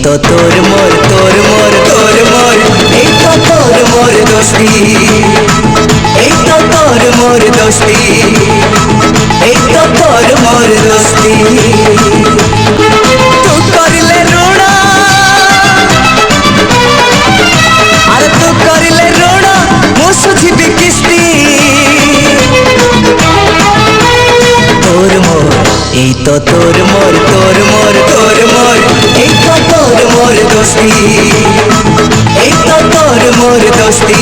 तो तोर मोर तोर मोर तोर मोर এই তো তোর মোর দোস্তি এই তো তোর মোর দোস্তি এই তো তোর মোর দোস্তি तू करले ऋण अरे तू करले ऋण मु सुझिबी किस्ती तोर मोर এই তো তোর মোর तोर मोर तोर मोर এই তো তোর মোর दोस्ती এই তো তোর মোর दोस्ती।